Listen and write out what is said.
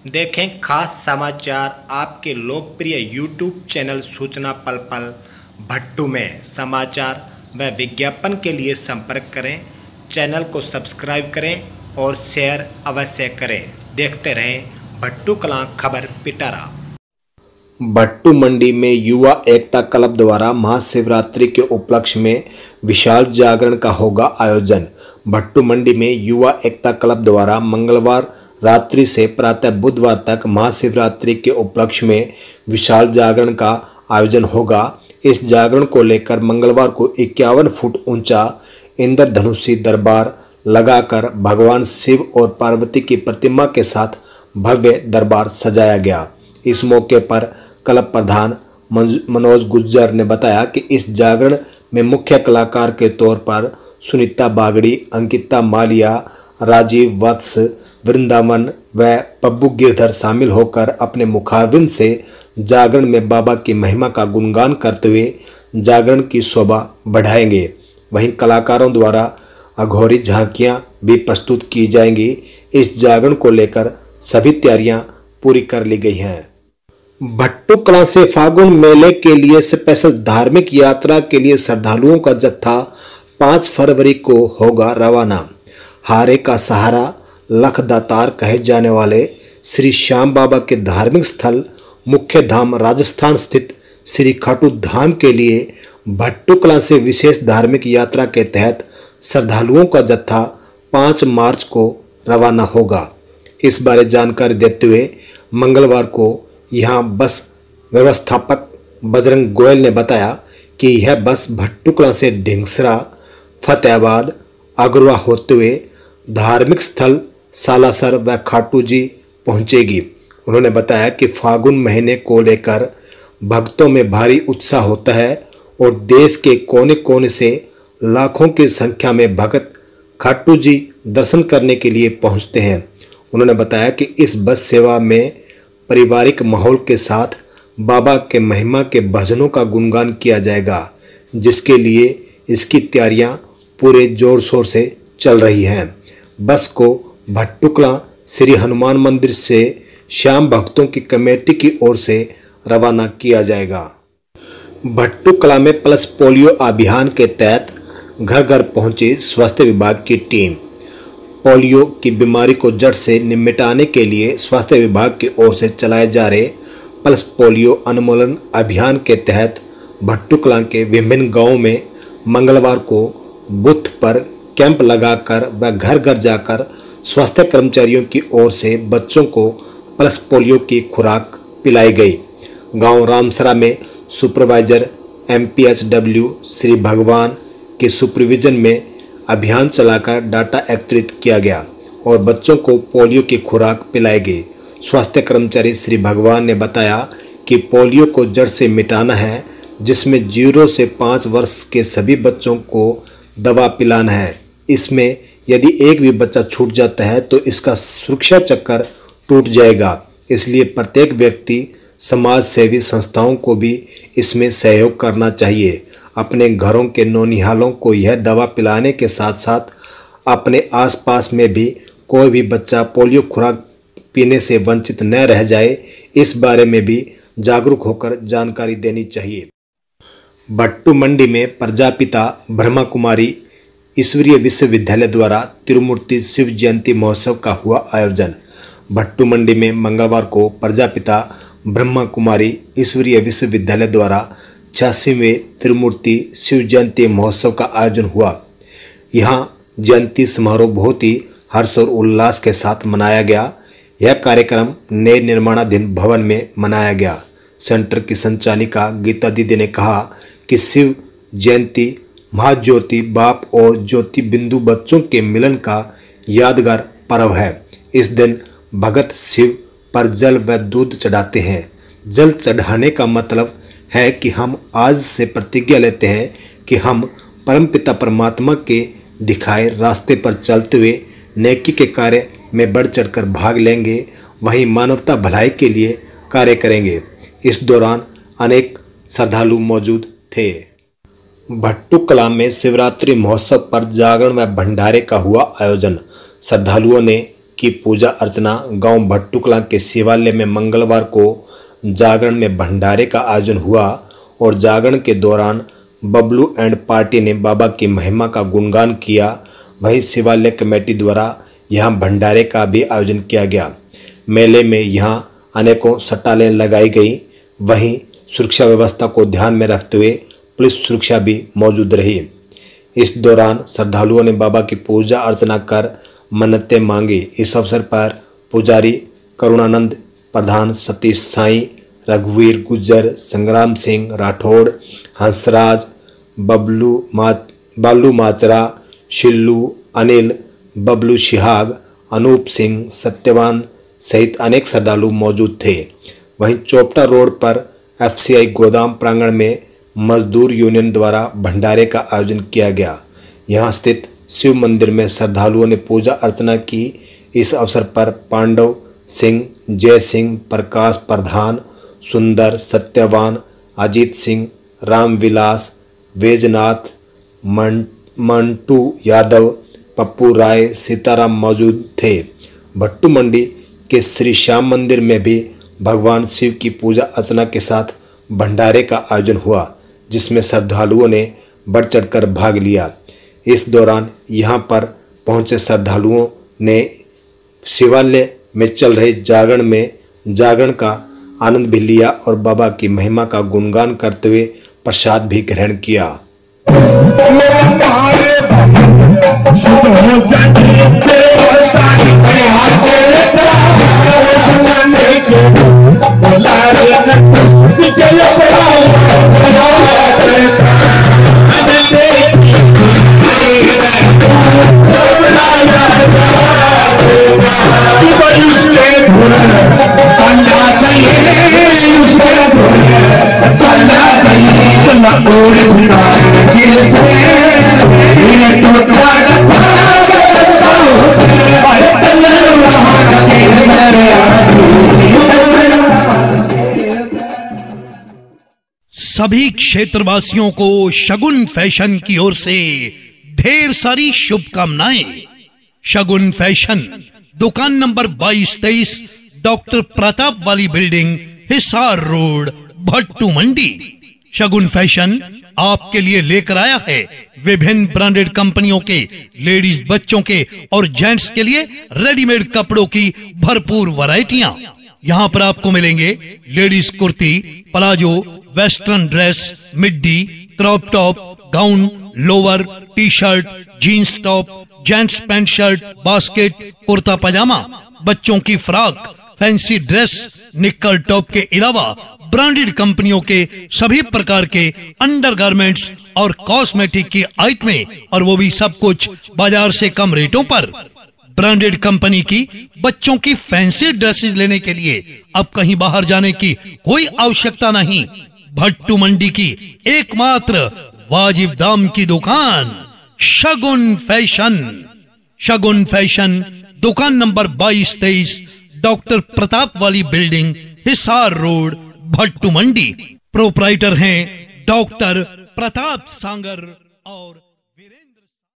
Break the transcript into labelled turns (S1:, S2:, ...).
S1: देखें खास समाचार आपके लोकप्रिय यूट्यूब चैनल सूचना पल पल भट्टू में। समाचार व विज्ञापन के लिए संपर्क करें। चैनल को सब्सक्राइब करें और शेयर अवश्य करें। देखते रहें भट्टू कलां खबर पिटारा।
S2: भट्टू मंडी में युवा एकता क्लब द्वारा महाशिवरात्रि के उपलक्ष्य में विशाल जागरण का होगा आयोजन। भट्टू मंडी में युवा एकता क्लब द्वारा मंगलवार रात्रि से प्रातः बुधवार तक महाशिवरात्रि के उपलक्ष्य में विशाल जागरण का आयोजन होगा। इस जागरण को लेकर मंगलवार को 51 फुट ऊंचा इंद्रधनुषी दरबार लगाकर भगवान शिव और पार्वती की प्रतिमा के साथ भव्य दरबार सजाया गया। इस मौके पर क्लब प्रधान मनोज गुज्जर ने बताया कि इस जागरण में मुख्य कलाकार के तौर पर सुनीता बागड़ी, अंकिता मालिया, राजीव वत्स, वृंदावन व पब्बू गिरधर शामिल होकर अपने मुखारबिंद से जागरण में बाबा की महिमा का गुणगान करते हुए जागरण की शोभा बढ़ाएंगे। वहीं कलाकारों द्वारा अघोरी झांकियां भी प्रस्तुत की जाएंगी। इस जागरण को लेकर सभी तैयारियां पूरी कर ली गई हैं। भट्टू कलां से फागुन मेले के लिए स्पेशल धार्मिक यात्रा के लिए श्रद्धालुओं का जत्था 5 फरवरी को होगा रवाना। हारे का सहारा लख दातार कहे जाने वाले श्री श्याम बाबा के धार्मिक स्थल मुख्य धाम राजस्थान स्थित श्री खाटू धाम के लिए भट्टू कलां से विशेष धार्मिक यात्रा के तहत श्रद्धालुओं का जत्था 5 मार्च को रवाना होगा। इस बारे जानकारी देते हुए मंगलवार को यहां बस व्यवस्थापक बजरंग गोयल ने बताया कि यह बस भट्टू कलां से ढिंगसरा, फतेहाबाद, अगरवा होते हुए धार्मिक स्थल सालासर व खाटू जी पहुंचेगी। उन्होंने बताया कि फागुन महीने को लेकर भक्तों में भारी उत्साह होता है और देश के कोने कोने से लाखों की संख्या में भक्त खाटू जी दर्शन करने के लिए पहुंचते हैं। उन्होंने बताया कि इस बस सेवा में पारिवारिक माहौल के साथ बाबा के महिमा के भजनों का गुणगान किया जाएगा, जिसके लिए इसकी तैयारियां पूरे जोर शोर से चल रही हैं। बस को भट्टू कलां श्री हनुमान मंदिर से श्याम भक्तों की कमेटी की ओर से रवाना किया जाएगा। भट्टू कलां में पल्स पोलियो अभियान के तहत घर घर पहुंची स्वास्थ्य विभाग की टीम। पोलियो की बीमारी को जड़ से निपटाने के लिए स्वास्थ्य विभाग की ओर से चलाए जा रहे पल्स पोलियो उन्मूलन अभियान के तहत भट्टू कलां के विभिन्न गांवों में मंगलवार को बूथ पर कैंप लगाकर व घर घर जाकर स्वास्थ्य कर्मचारियों की ओर से बच्चों को पल्स पोलियो की खुराक पिलाई गई। गांव रामसरा में सुपरवाइजर MPHW श्री भगवान के सुपरविजन में अभियान चलाकर डाटा एकत्रित किया गया और बच्चों को पोलियो की खुराक पिलाई गई। स्वास्थ्य कर्मचारी श्री भगवान ने बताया कि पोलियो को जड़ से मिटाना है, जिसमें 0 से 5 वर्ष के सभी बच्चों को दवा पिलाना है। इसमें यदि एक भी बच्चा छूट जाता है तो इसका सुरक्षा चक्कर टूट जाएगा। इसलिए प्रत्येक व्यक्ति समाज सेवी संस्थाओं को भी इसमें सहयोग करना चाहिए। अपने घरों के नौनिहालों को यह दवा पिलाने के साथ साथ अपने आसपास में भी कोई भी बच्चा पोलियो खुराक पीने से वंचित न रह जाए, इस बारे में भी जागरूक होकर जानकारी देनी चाहिए। भट्टू मंडी में प्रजापिता ब्रह्मा कुमारी ईश्वरीय विश्वविद्यालय द्वारा तिरुमूर्ति शिव जयंती महोत्सव का हुआ आयोजन। भट्टू मंडी में मंगलवार को प्रजापिता ब्रह्मा कुमारी ईश्वरीय विश्वविद्यालय द्वारा 86वें तिरुमूर्ति शिव जयंती महोत्सव का आयोजन हुआ। यहाँ जयंती समारोह बहुत ही हर्ष और उल्लास के साथ मनाया गया। यह कार्यक्रम नए निर्माणाधीन भवन में मनाया गया। सेंटर की संचालिका गीता दीदी ने कहा कि शिव जयंती महाज्योति बाप और ज्योति बिंदु बच्चों के मिलन का यादगार पर्व है। इस दिन भगत शिव पर जल व दूध चढ़ाते हैं। जल चढ़ाने का मतलब है कि हम आज से प्रतिज्ञा लेते हैं कि हम परमपिता परमात्मा के दिखाए रास्ते पर चलते हुए नेकी के कार्य में बढ़ चढ़कर भाग लेंगे, वहीं मानवता भलाई के लिए कार्य करेंगे। इस दौरान अनेक श्रद्धालु मौजूद थे। भट्टू कलां में शिवरात्रि महोत्सव पर जागरण व भंडारे का हुआ आयोजन। श्रद्धालुओं ने की पूजा अर्चना गांव भट्टुकला के शिवालय में मंगलवार को जागरण में भंडारे का आयोजन हुआ और जागरण के दौरान बबलू एंड पार्टी ने बाबा की महिमा का गुणगान किया। वहीं शिवालय कमेटी द्वारा यहां भंडारे का भी आयोजन किया गया। मेले में यहां अनेकों सटालें लगाई गई। वहीं सुरक्षा व्यवस्था को ध्यान में रखते हुए पुलिस सुरक्षा भी मौजूद रही। इस दौरान श्रद्धालुओं ने बाबा की पूजा अर्चना कर मन्नतें मांगी। इस अवसर पर पुजारी करुणानंद प्रधान, सतीश साईं, रघुवीर गुज्जर, संग्राम सिंह राठौड़, हंसराज, बालू माचरा, शिल्लू, अनिल, बबलू शिहाग, अनूप सिंह, सत्यवान सहित अनेक श्रद्धालु मौजूद थे। वहीं चोपटा रोड पर FCI गोदाम प्रांगण में मजदूर यूनियन द्वारा भंडारे का आयोजन किया गया। यहां स्थित शिव मंदिर में श्रद्धालुओं ने पूजा अर्चना की। इस अवसर पर पांडव सिंह, जय सिंह, प्रकाश प्रधान, सुंदर, सत्यवान, अजीत सिंह, रामविलास, वेजनाथ, मंटू यादव, पप्पू राय, सीताराम मौजूद थे। भट्टू मंडी के श्री श्याम मंदिर में भी भगवान शिव की पूजा अर्चना के साथ भंडारे का आयोजन हुआ, जिसमें श्रद्धालुओं ने बढ़ चढ़कर भाग लिया। इस दौरान यहां पर पहुंचे श्रद्धालुओं ने शिवालय में चल रहे जागरण का आनंद भी लिया और बाबा की महिमा का गुणगान करते हुए प्रसाद भी ग्रहण किया।
S3: सभी क्षेत्रवासियों को शगुन फैशन की ओर से ढेर सारी शुभकामनाएं। शगुन फैशन, दुकान नंबर 22-23, डॉक्टर प्रताप वाली बिल्डिंग, हिसार रोड, भट्टू मंडी। शगुन फैशन आपके लिए लेकर आया है विभिन्न ब्रांडेड कंपनियों के लेडीज, बच्चों के और जेंट्स के लिए रेडीमेड कपड़ों की भरपूर वैरायटियां। यहाँ पर आपको मिलेंगे ladies kurti, palazzo, western dress, middy, crop top, gown, lower, T shirt, jeans top, gents pant shirt, basket, kurta pajama, बच्चों की frock, fancy dress, knicker top के अलावा ब्रांडेड कंपनियों के सभी प्रकार के अंडरगारमेंट्स और कॉस्मेटिक की आइटमें, और वो भी सब कुछ बाजार से कम रेटों पर। ब्रांडेड कंपनी की बच्चों की फैंसी ड्रेसेस लेने के लिए अब कहीं बाहर जाने की कोई आवश्यकता नहीं। भट्टू मंडी की एकमात्र वाजिब दाम की दुकान शगुन फैशन। शगुन फैशन, दुकान नंबर 22-23, डॉक्टर प्रताप वाली बिल्डिंग, हिसार रोड, भट्टू मंडी। प्रोप्राइटर हैं डॉक्टर प्रताप सांगर और